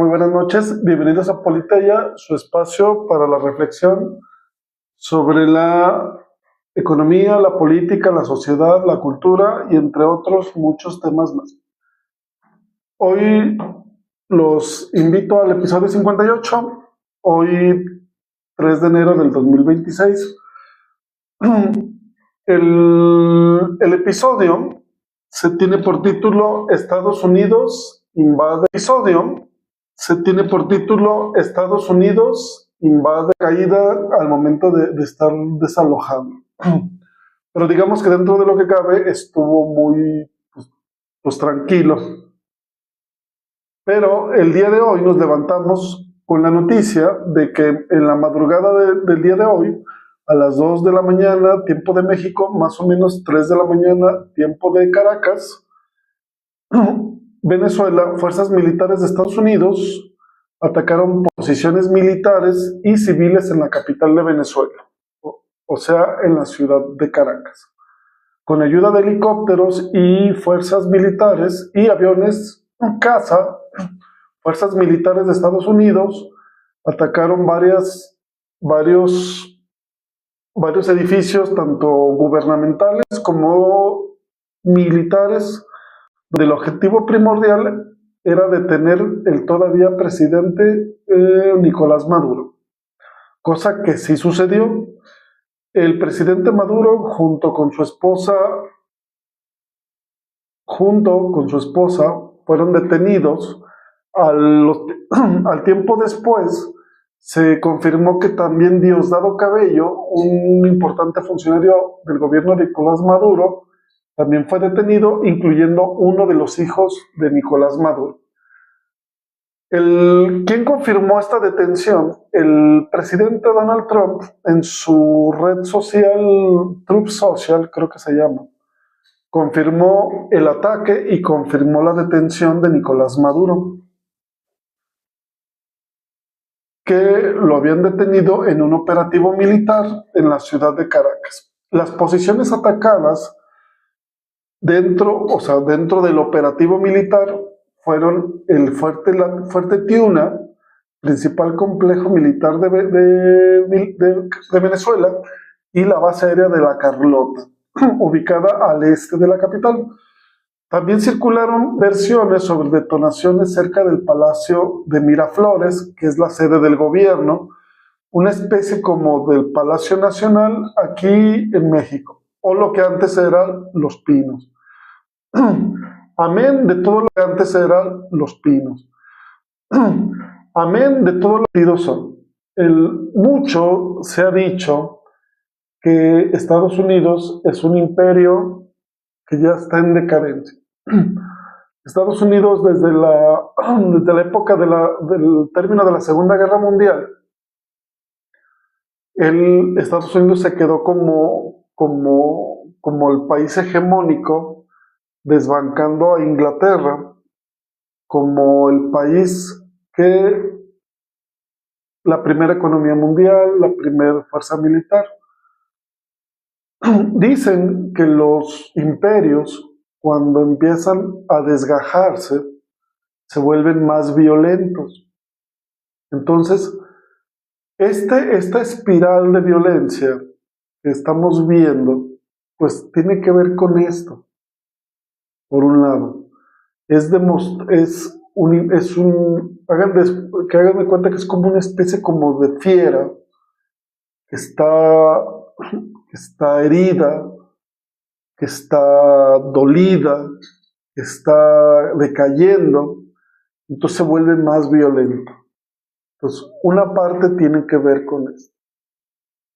Muy buenas noches. Bienvenidos a Politeia, su espacio para la reflexión sobre la economía, la política, la sociedad, la cultura y entre otros muchos temas más. Hoy los invito al episodio 58, hoy 3 de enero del 2026. El episodio se tiene por título Estados Unidos invade. Estados Unidos invade caída al momento de estar desalojando. Pero digamos que dentro de lo que cabe estuvo muy pues tranquilo. Pero el día de hoy nos levantamos con la noticia de que en la madrugada del día de hoy, a las 2 de la mañana, tiempo de México, más o menos 3 de la mañana, tiempo de Caracas, Venezuela, fuerzas militares de Estados Unidos atacaron posiciones militares y civiles en la capital de Venezuela, o sea, en la ciudad de Caracas. Con ayuda de helicópteros y fuerzas militares y aviones caza, fuerzas militares de Estados Unidos atacaron varios edificios, tanto gubernamentales como militares, donde el objetivo primordial era detener el todavía presidente Nicolás Maduro, cosa que sí sucedió. El presidente Maduro junto con su esposa fueron detenidos. Al tiempo después se confirmó que también Diosdado Cabello, un importante funcionario del gobierno de Nicolás Maduro, también fue detenido, incluyendo uno de los hijos de Nicolás Maduro. ¿Quién confirmó esta detención? El presidente Donald Trump, en su red social, Truth Social, creo que se llama, confirmó el ataque y confirmó la detención de Nicolás Maduro, que lo habían detenido en un operativo militar en la ciudad de Caracas. Las posiciones atacadas dentro del operativo militar fueron el Fuerte Tiuna, principal complejo militar de Venezuela, y la base aérea de La Carlota, ubicada al este de la capital. También circularon versiones sobre detonaciones cerca del Palacio de Miraflores, que es la sede del gobierno, una especie como del Palacio Nacional aquí en México, o lo que antes eran Los Pinos. Amén de todo lo que antes eran Los Pinos. Amén de todo lo que son. Mucho se ha dicho que Estados Unidos es un imperio que ya está en decadencia. Estados Unidos desde la época del término de la Segunda Guerra Mundial, Estados Unidos se quedó como el país hegemónico, desbancando a Inglaterra como el país que la primera economía mundial, la primera fuerza militar. Dicen que los imperios, cuando empiezan a desgajarse, se vuelven más violentos. Entonces, esta espiral de violencia que estamos viendo, pues tiene que ver con esto. Por un lado, hagan de cuenta que es como una especie como de fiera que está herida, que está dolida, que está decayendo, entonces se vuelve más violento. Entonces, una parte tiene que ver con esto.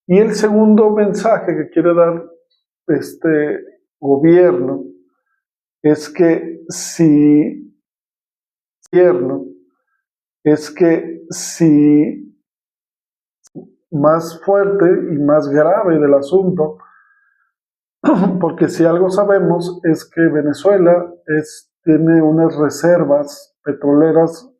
Y el segundo mensaje que quiere dar este gobierno es que si más fuerte y más grave del asunto, porque si algo sabemos es que Venezuela tiene unas reservas petroleras,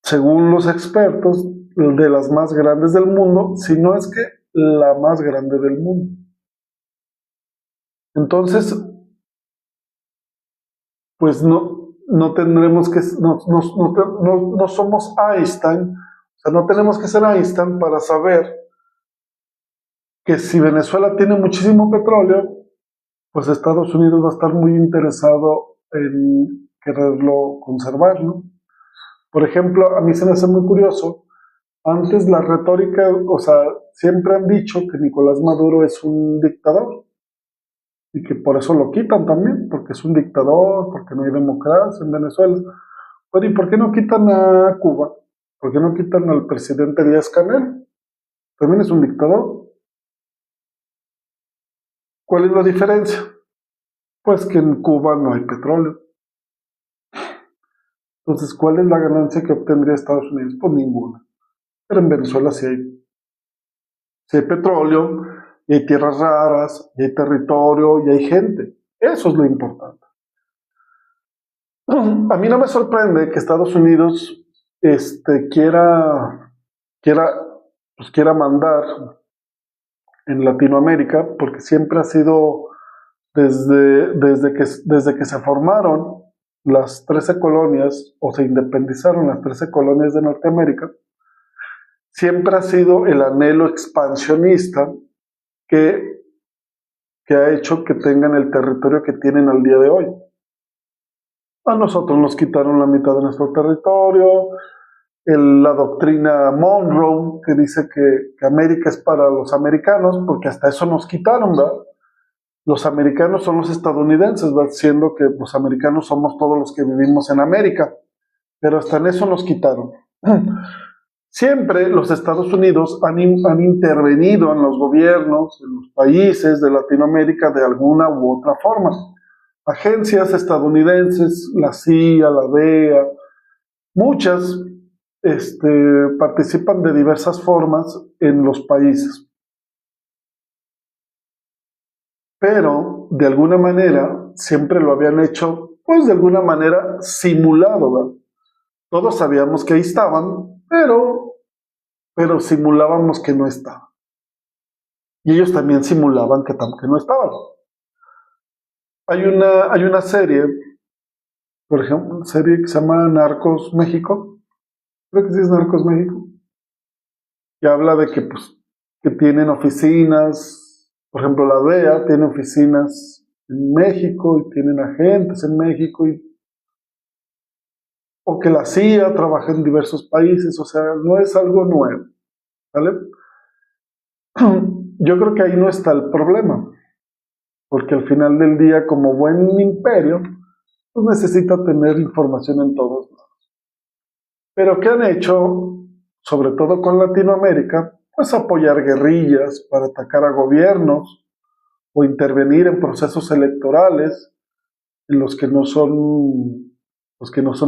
según los expertos, de las más grandes del mundo, si no es que la más grande del mundo. Entonces, pues no, no tendremos que, no somos Einstein, o sea, no tenemos que ser Einstein para saber que si Venezuela tiene muchísimo petróleo, pues Estados Unidos va a estar muy interesado en quererlo conservar, ¿no? Por ejemplo, a mí se me hace muy curioso, antes la retórica, o sea, siempre han dicho que Nicolás Maduro es un dictador y que por eso lo quitan también, porque es un dictador, porque no hay democracia en Venezuela. Pero ¿y por qué no quitan a Cuba? ¿Por qué no quitan al presidente Díaz-Canel? También es un dictador. ¿Cuál es la diferencia? Pues que en Cuba no hay petróleo. Entonces, ¿cuál es la ganancia que obtendría Estados Unidos? Pues ninguna. Pero en Venezuela sí hay petróleo, y hay tierras raras, y hay territorio, y hay gente. Eso es lo importante. A mí no me sorprende que Estados Unidos quiera, quiera mandar en Latinoamérica, porque siempre ha sido desde que se formaron las 13 colonias o se independizaron las 13 colonias de Norteamérica, siempre ha sido el anhelo expansionista que, que ha hecho que tengan el territorio que tienen al día de hoy. A nosotros nos quitaron la mitad de nuestro territorio, la doctrina Monroe, que dice que América es para los americanos, porque hasta eso nos quitaron, ¿verdad? Los americanos son los estadounidenses, ¿verdad? Siendo que los americanos somos todos los que vivimos en América, pero hasta en eso nos quitaron. Siempre los Estados Unidos han intervenido en los gobiernos, en los países de Latinoamérica de alguna u otra forma. Agencias estadounidenses, la CIA, la DEA, muchas participan de diversas formas en los países. Pero, de alguna manera, siempre lo habían hecho, pues de alguna manera simulado, ¿verdad? Todos sabíamos que ahí estaban, pero simulábamos que no estaban. Y ellos también simulaban que no estaban. Hay una serie, por ejemplo, una serie que se llama Narcos México, creo que sí es Narcos México, que habla de que, pues, que tienen oficinas, por ejemplo, la DEA tiene oficinas en México y tienen agentes en México, o que la CIA trabaja en diversos países, o sea, no es algo nuevo, ¿vale? Yo creo que ahí no está el problema, porque al final del día, como buen imperio, pues necesita tener información en todos lados. Pero ¿qué han hecho, sobre todo con Latinoamérica? Pues apoyar guerrillas para atacar a gobiernos o intervenir en procesos electorales en los que no son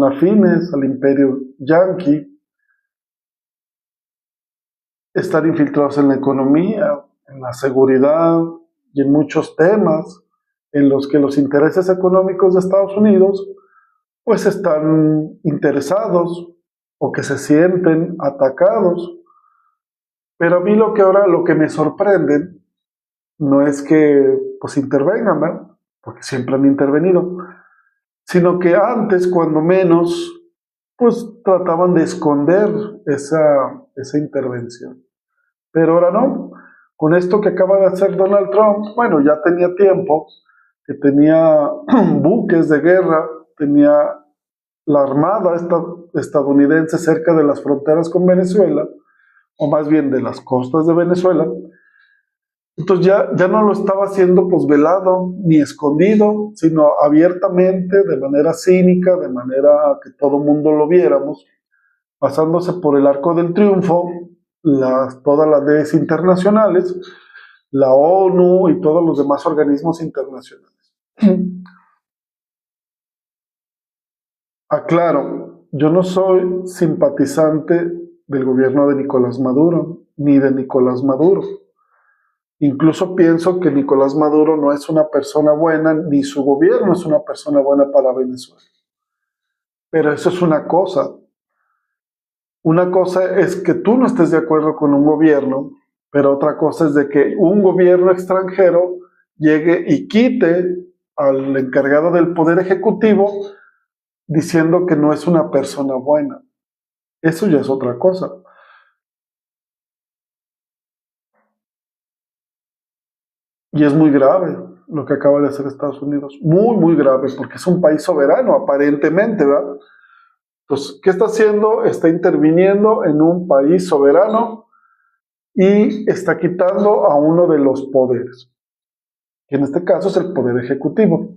afines al imperio yanqui, estar infiltrados en la economía, en la seguridad y en muchos temas en los que los intereses económicos de Estados Unidos pues están interesados o que se sienten atacados. Pero a mí lo que me sorprende no es que pues intervengan, ¿verdad? Porque siempre han intervenido, sino que antes, cuando menos, pues trataban de esconder esa intervención. Pero ahora no. Con esto que acaba de hacer Donald Trump, bueno, ya tenía tiempo, que tenía buques de guerra, tenía la armada estadounidense cerca de las fronteras con Venezuela, o más bien de las costas de Venezuela. Entonces ya no lo estaba haciendo pues velado ni escondido, sino abiertamente, de manera cínica, de manera que todo el mundo lo viéramos, pasándose por el arco del triunfo todas las leyes internacionales, la ONU y todos los demás organismos internacionales. Aclaro, yo no soy simpatizante del gobierno de Nicolás Maduro, ni de Nicolás Maduro. Incluso pienso que Nicolás Maduro no es una persona buena, ni su gobierno es una persona buena para Venezuela. Pero eso es una cosa. Una cosa es que tú no estés de acuerdo con un gobierno, pero otra cosa es de que un gobierno extranjero llegue y quite al encargado del poder ejecutivo diciendo que no es una persona buena. Eso ya es otra cosa. Y es muy grave lo que acaba de hacer Estados Unidos. Muy, muy grave, porque es un país soberano, aparentemente, ¿verdad? Entonces, ¿qué está haciendo? Está interviniendo en un país soberano y está quitando a uno de los poderes, que en este caso es el poder ejecutivo.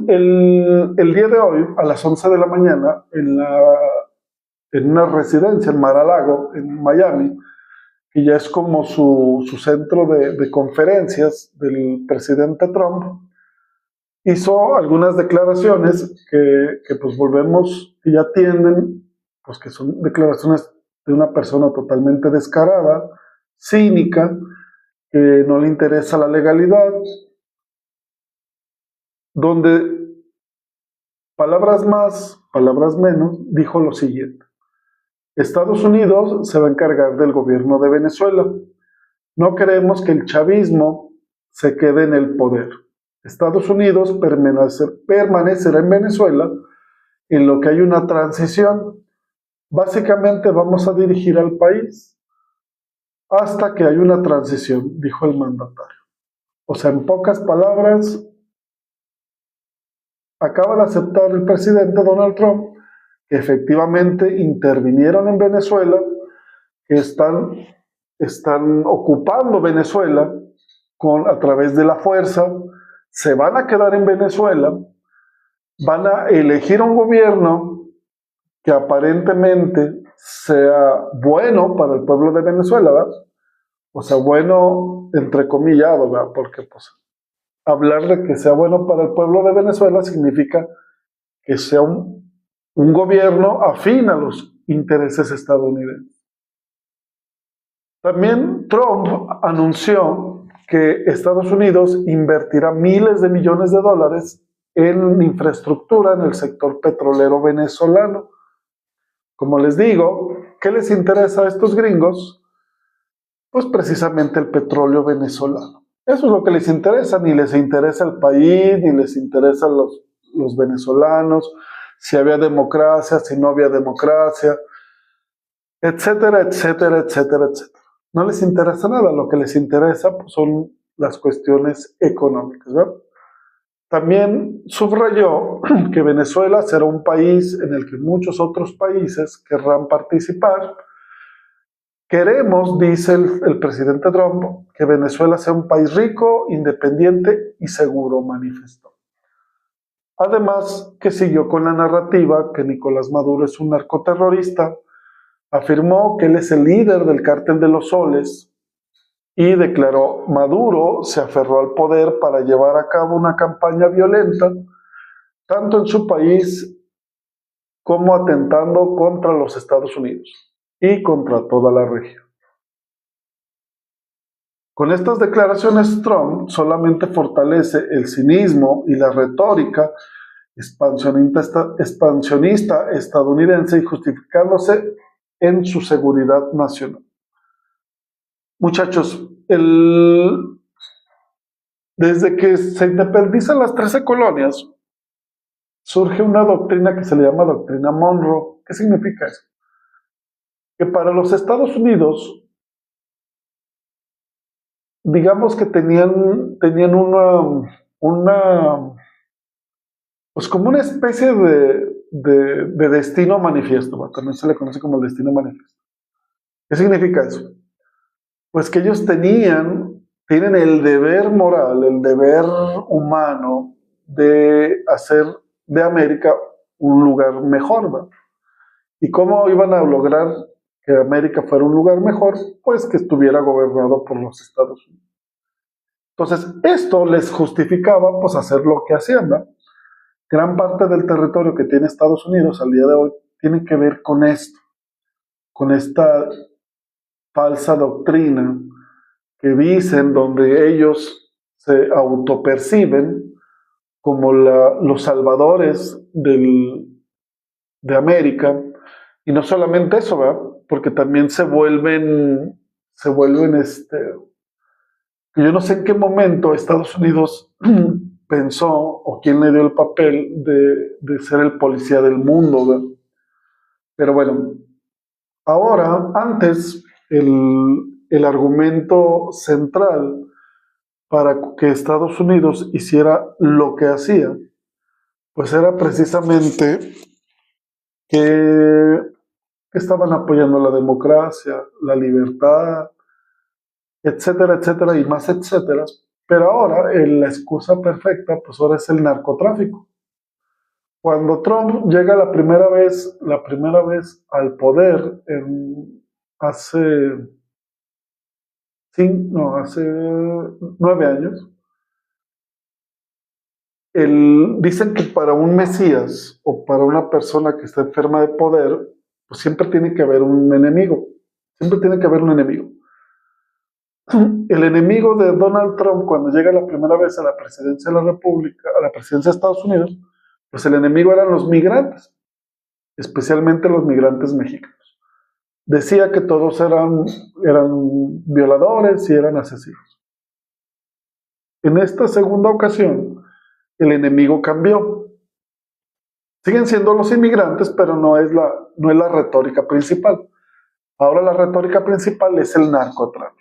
El día de hoy, a las 11 de la mañana, en una residencia en Mar-a-Lago, en Miami, que ya es como su centro de conferencias del presidente Trump, hizo algunas declaraciones que pues volvemos, que ya tienden, pues que son declaraciones de una persona totalmente descarada, cínica, que no le interesa la legalidad, donde palabras más, palabras menos, dijo lo siguiente: Estados Unidos se va a encargar del gobierno de Venezuela. No queremos que el chavismo se quede en el poder. Estados Unidos permanecerá en Venezuela en lo que hay una transición. Básicamente vamos a dirigir al país hasta que hay una transición, dijo el mandatario. O sea, en pocas palabras, acaba de aceptar el presidente Donald Trump que efectivamente intervinieron en Venezuela, que están ocupando Venezuela a través de la fuerza, se van a quedar en Venezuela, van a elegir un gobierno que aparentemente sea bueno para el pueblo de Venezuela, ¿verdad? O sea, bueno entrecomillado, ¿verdad? Porque pues hablar de que sea bueno para el pueblo de Venezuela significa que sea un gobierno afín a los intereses estadounidenses. También Trump anunció que Estados Unidos invertirá miles de millones de dólares en infraestructura en el sector petrolero venezolano. Como les digo, ¿qué les interesa a estos gringos? Pues precisamente el petróleo venezolano. Eso es lo que les interesa, ni les interesa el país, ni les interesan los venezolanos, si había democracia, si no había democracia, etcétera, etcétera, etcétera, etcétera. No les interesa nada, lo que les interesa pues, son las cuestiones económicas, ¿verdad? También subrayó que Venezuela será un país en el que muchos otros países querrán participar. Queremos, dice el presidente Trump, que Venezuela sea un país rico, independiente y seguro, manifestó. Además, que siguió con la narrativa que Nicolás Maduro es un narcoterrorista, afirmó que él es el líder del cártel de los soles y declaró: Maduro se aferró al poder para llevar a cabo una campaña violenta, tanto en su país como atentando contra los Estados Unidos y contra toda la región. Con estas declaraciones, Trump solamente fortalece el cinismo y la retórica expansionista estadounidense y justificándose en su seguridad nacional. Muchachos, desde que se independizan las 13 colonias, surge una doctrina que se le llama doctrina Monroe. ¿Qué significa eso? Que para los Estados Unidos, digamos que tenían pues como una especie de destino manifiesto, ¿va? También se le conoce como el destino manifiesto. ¿Qué significa eso? Pues que ellos tienen el deber moral, el deber humano de hacer de América un lugar mejor, ¿va? ¿Y cómo iban a lograr que América fuera un lugar mejor? Pues que estuviera gobernado por los Estados Unidos. Entonces, esto les justificaba pues hacer lo que hacían, ¿va? Gran parte del territorio que tiene Estados Unidos al día de hoy tiene que ver con esto, con esta falsa doctrina que dicen, donde ellos se autoperciben como los salvadores de América. Y no solamente eso, ¿verdad? Porque también se vuelven yo no sé en qué momento Estados Unidos pensó o quién le dio el papel de ser el policía del mundo, ¿verdad? Pero bueno, ahora, antes, el argumento central para que Estados Unidos hiciera lo que hacía, pues era precisamente que estaban apoyando la democracia, la libertad, etcétera, etcétera, y más etcétera. Pero ahora la excusa perfecta, pues ahora es el narcotráfico. Cuando Trump llega la primera vez al poder hace, hace 9 años, dicen que para un mesías o para una persona que está enferma de poder, pues siempre tiene que haber un enemigo. Siempre tiene que haber un enemigo. El enemigo de Donald Trump cuando llega la primera vez a la presidencia de la República, a la presidencia de Estados Unidos, pues el enemigo eran los migrantes, especialmente los migrantes mexicanos. Decía que todos eran violadores y eran asesinos. En esta segunda ocasión, el enemigo cambió. Siguen siendo los inmigrantes, pero no es la retórica principal. Ahora la retórica principal es el narcotráfico.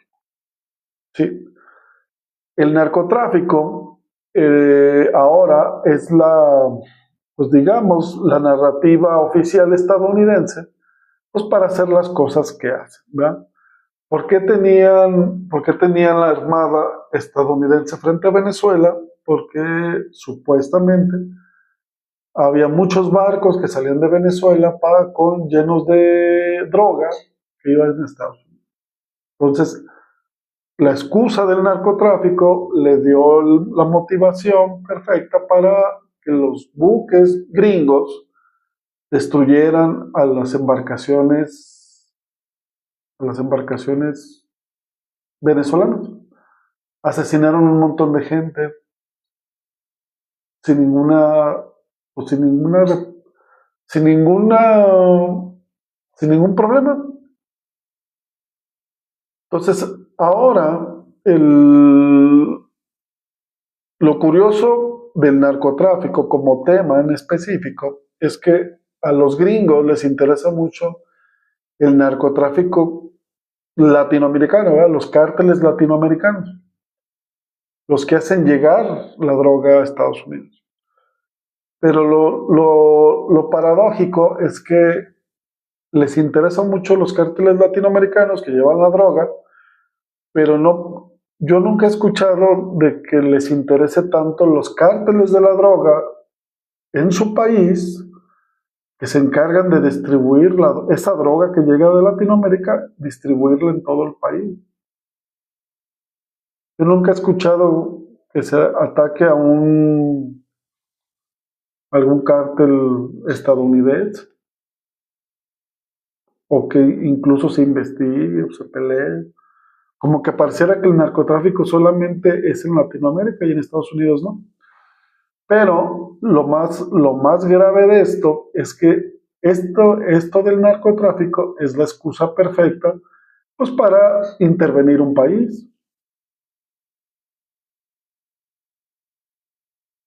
¿Sí? El narcotráfico ahora es pues digamos, la narrativa oficial estadounidense, pues para hacer las cosas que hacen, ¿verdad? ¿Por qué tenían la armada estadounidense frente a Venezuela? Porque supuestamente había muchos barcos que salían de Venezuela llenos de droga que iban a Estados Unidos. Entonces, la excusa del narcotráfico le dio la motivación perfecta para que los buques gringos destruyeran a las embarcaciones venezolanas. Asesinaron un montón de gente sin ninguna, pues sin ningún problema. Entonces, ahora lo curioso del narcotráfico como tema en específico es que a los gringos les interesa mucho el narcotráfico latinoamericano, ¿verdad? Los cárteles latinoamericanos, los que hacen llegar la droga a Estados Unidos. Pero lo paradójico es que les interesan mucho los cárteles latinoamericanos que llevan la droga, pero no, yo nunca he escuchado de que les interese tanto los cárteles de la droga en su país, que se encargan de distribuir esa droga que llega de Latinoamérica, distribuirla en todo el país. Yo nunca he escuchado que se ataque a algún cártel estadounidense, o que incluso se investigue o se pelee. Como que pareciera que el narcotráfico solamente es en Latinoamérica y en Estados Unidos no. Pero lo más grave de esto es que esto del narcotráfico es la excusa perfecta, pues, para intervenir un país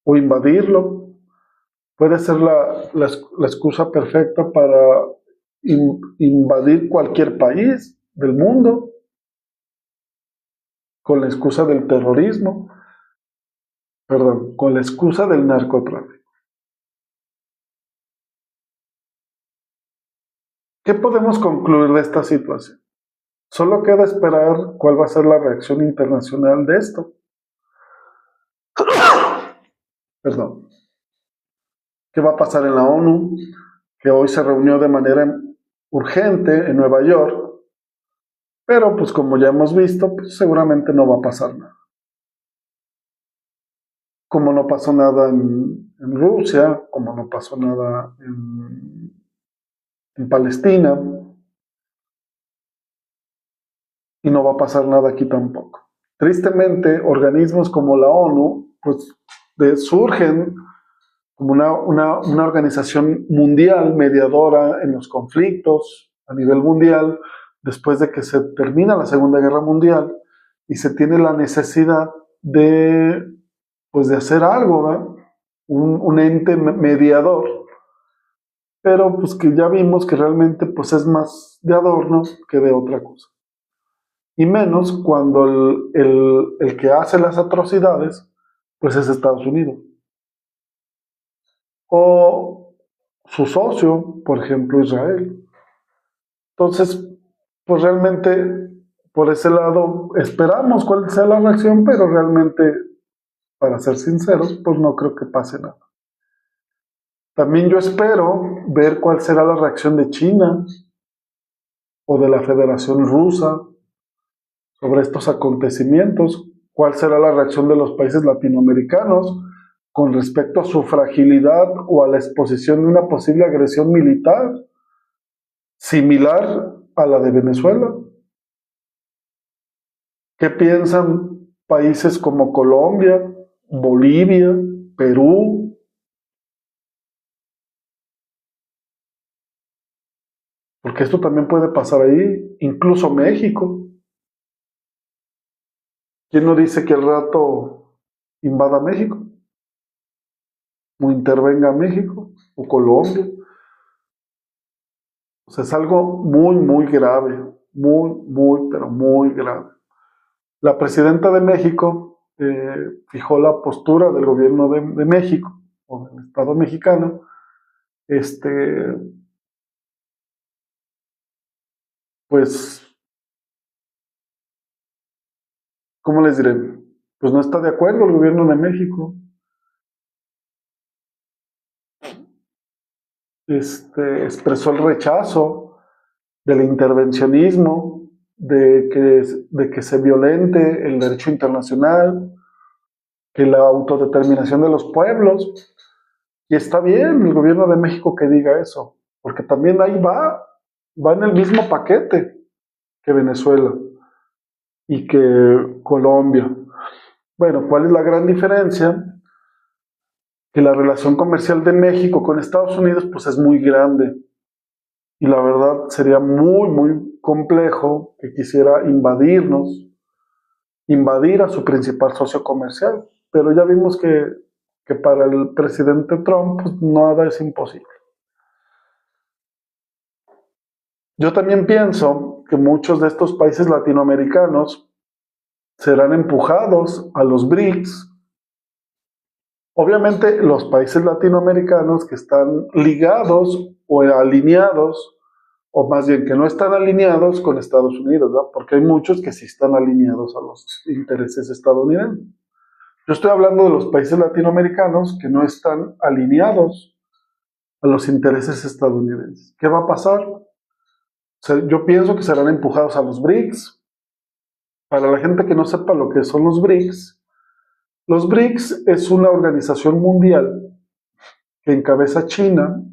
o invadirlo. Puede ser la excusa perfecta para invadir cualquier país del mundo con la excusa del terrorismo, perdón, con la excusa del narcotráfico. ¿Qué podemos concluir de esta situación? Solo queda esperar cuál va a ser la reacción internacional de esto. Perdón. ¿Qué va a pasar en la ONU? Que hoy se reunió de manera urgente en Nueva York, pero pues como ya hemos visto, pues seguramente no va a pasar nada. Como no pasó nada en Rusia, como no pasó nada en Palestina, y no va a pasar nada aquí tampoco. Tristemente, organismos como la ONU, pues surgen como una organización mundial mediadora en los conflictos a nivel mundial, después de que se termina la Segunda Guerra Mundial y se tiene la necesidad de pues de hacer algo, ¿verdad? Un ente mediador, pero pues que ya vimos que realmente pues es más de adorno que de otra cosa. Y menos cuando el que hace las atrocidades pues es Estados Unidos. O su socio, por ejemplo, Israel. Entonces, pues realmente por ese lado esperamos cuál sea la reacción, pero realmente, para ser sinceros, pues no creo que pase nada. También yo espero ver cuál será la reacción de China o de la Federación Rusa sobre estos acontecimientos, cuál será la reacción de los países latinoamericanos con respecto a su fragilidad o a la exposición de una posible agresión militar similar a la de Venezuela. ¿Qué piensan países como Colombia, Bolivia, Perú? Porque esto también puede pasar ahí, incluso México. ¿Quién no dice que al rato invada México? O intervenga México o Colombia. O sea, es algo muy, muy grave, pero muy grave. La presidenta de México fijó la postura del gobierno de México, o del Estado mexicano, pues, ¿cómo les diré? Pues no está de acuerdo el gobierno de México. Expresó el rechazo del intervencionismo, de que se violente el derecho internacional, que la autodeterminación de los pueblos. Y está bien el gobierno de México que diga eso, porque también ahí va en el mismo paquete que Venezuela y que Colombia. Bueno, ¿cuál es la gran diferencia? Que la relación comercial de México con Estados Unidos pues es muy grande y la verdad sería muy, muy complejo que quisiera invadir a su principal socio comercial, pero ya vimos que para el presidente Trump pues, nada es imposible. Yo también pienso que muchos de estos países latinoamericanos serán empujados a los BRICS. Obviamente los países latinoamericanos que están ligados o alineados, o más bien que no están alineados con Estados Unidos, ¿no? Porque hay muchos que sí están alineados a los intereses estadounidenses. Yo estoy hablando de los países latinoamericanos que no están alineados a los intereses estadounidenses. ¿Qué va a pasar? O sea, yo pienso que serán empujados a los BRICS. Para la gente que no sepa lo que son los BRICS es una organización mundial que encabeza China,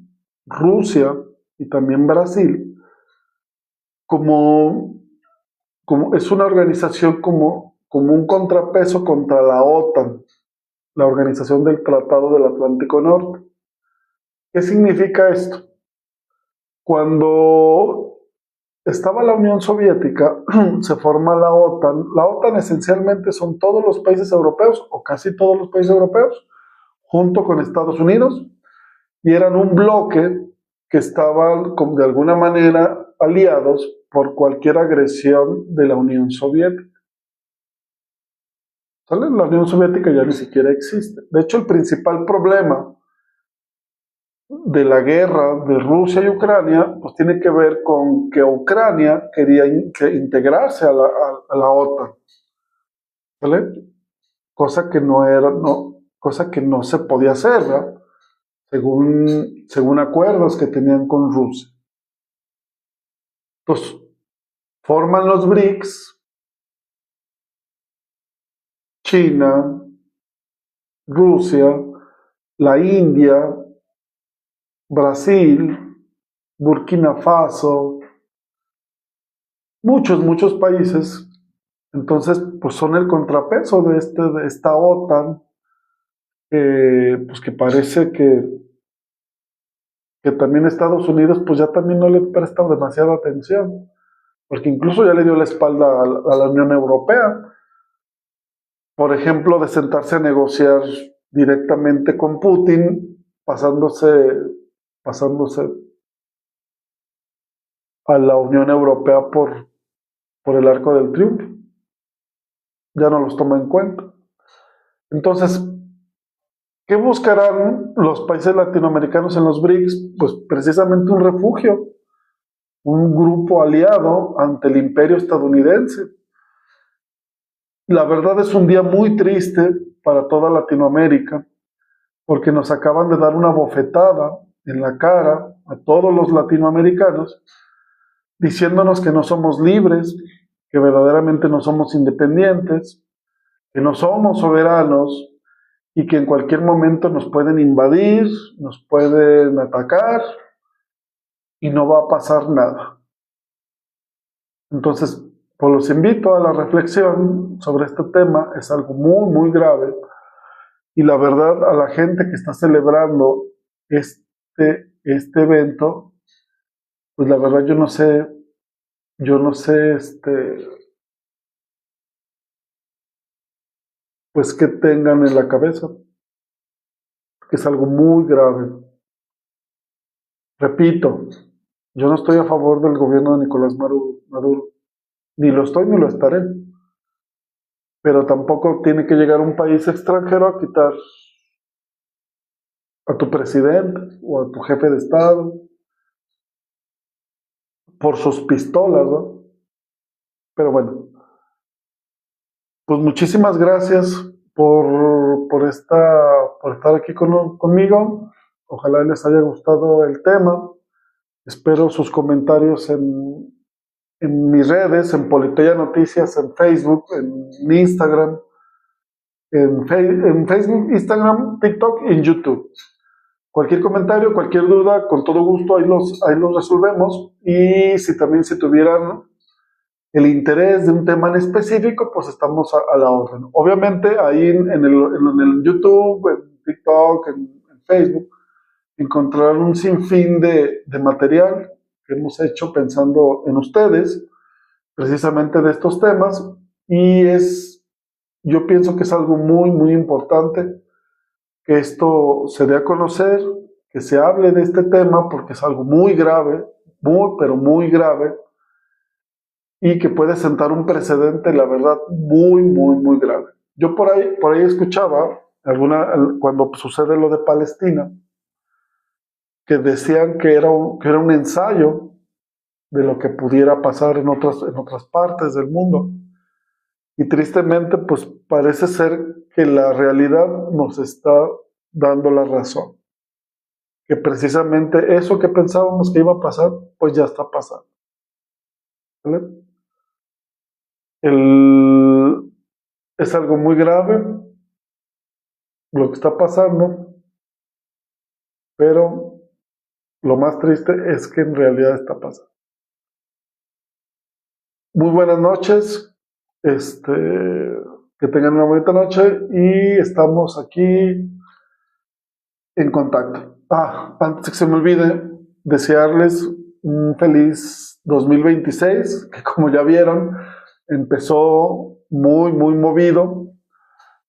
Rusia y también Brasil, como es una organización como un contrapeso contra la OTAN, la Organización del Tratado del Atlántico Norte. ¿Qué significa esto? Cuando estaba la Unión Soviética, se forma la OTAN. La OTAN esencialmente son todos los países europeos, o casi todos los países europeos, junto con Estados Unidos, y eran un bloque que estaban de alguna manera aliados por cualquier agresión de la Unión Soviética. ¿Sale? La Unión Soviética ya ni siquiera existe. De hecho, el principal problema de la guerra de Rusia y Ucrania, pues tiene que ver con que Ucrania quería integrarse a la OTAN, ¿vale? Cosa que no se podía hacer, ¿verdad? Según acuerdos que tenían con Rusia. Pues forman los BRICS, China, Rusia, la India, Brasil, Burkina Faso, muchos países. Entonces, pues son el contrapeso de esta OTAN, pues que parece que también Estados Unidos, pues ya también no le presta demasiada atención, porque incluso ya le dio la espalda a la Unión Europea. por ejemplo, de sentarse a negociar directamente con Putin, pasándose a la Unión Europea por el Arco del Triunfo. Ya no los toma en cuenta. Entonces, ¿qué buscarán los países latinoamericanos en los BRICS? Pues precisamente un refugio, un grupo aliado ante el imperio estadounidense. La verdad es un día muy triste para toda Latinoamérica, porque nos acaban de dar una bofetada en la cara a todos los latinoamericanos, diciéndonos que no somos libres, que verdaderamente no somos independientes, que no somos soberanos y que en cualquier momento nos pueden invadir, nos pueden atacar y no va a pasar nada. Entonces, pues los invito a la reflexión sobre este tema. Es algo muy, muy grave. Y la verdad, a la gente que está celebrando este evento, pues la verdad yo no sé, pues qué tengan en la cabeza, que es algo muy grave. Repito, yo no estoy a favor del gobierno de Nicolás Maduro, ni lo estoy ni lo estaré, pero tampoco tiene que llegar un país extranjero a quitar a tu presidente o a tu jefe de Estado por sus pistolas, ¿no? Pero bueno, pues muchísimas gracias por estar aquí conmigo. Ojalá les haya gustado el tema. Espero sus comentarios en mis redes, en Politeia Noticias, en Facebook, en Instagram, en Facebook, Instagram, TikTok y en YouTube. Cualquier comentario, cualquier duda, con todo gusto ahí los resolvemos. Y si tuvieran el interés de un tema en específico, pues estamos a la orden. Obviamente ahí en el YouTube, en TikTok, en Facebook, encontrarán un sinfín de material que hemos hecho pensando en ustedes, precisamente de estos temas, y yo pienso que es algo muy, muy importante que esto se dé a conocer, que se hable de este tema, porque es algo muy grave, muy, pero muy grave, y que puede sentar un precedente, la verdad, muy, muy, muy grave. Yo por ahí escuchaba, cuando sucede lo de Palestina, que decían que era un ensayo de lo que pudiera pasar en otras partes del mundo. Y tristemente, pues parece ser que la realidad nos está dando la razón. Que precisamente eso que pensábamos que iba a pasar, pues ya está pasando. ¿Vale? Es algo muy grave lo que está pasando, pero lo más triste es que en realidad está pasando. Muy buenas noches, que tengan una bonita noche y estamos aquí en contacto. Antes de que se me olvide, desearles un feliz 2026, que como ya vieron, empezó muy, muy movido,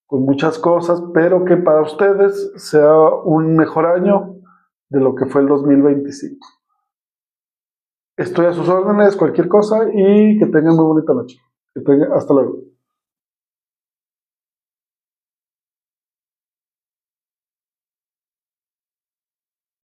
con muchas cosas, pero que para ustedes sea un mejor año de lo que fue el 2025. Estoy a sus órdenes, cualquier cosa, y que tengan muy bonita noche. Hasta luego.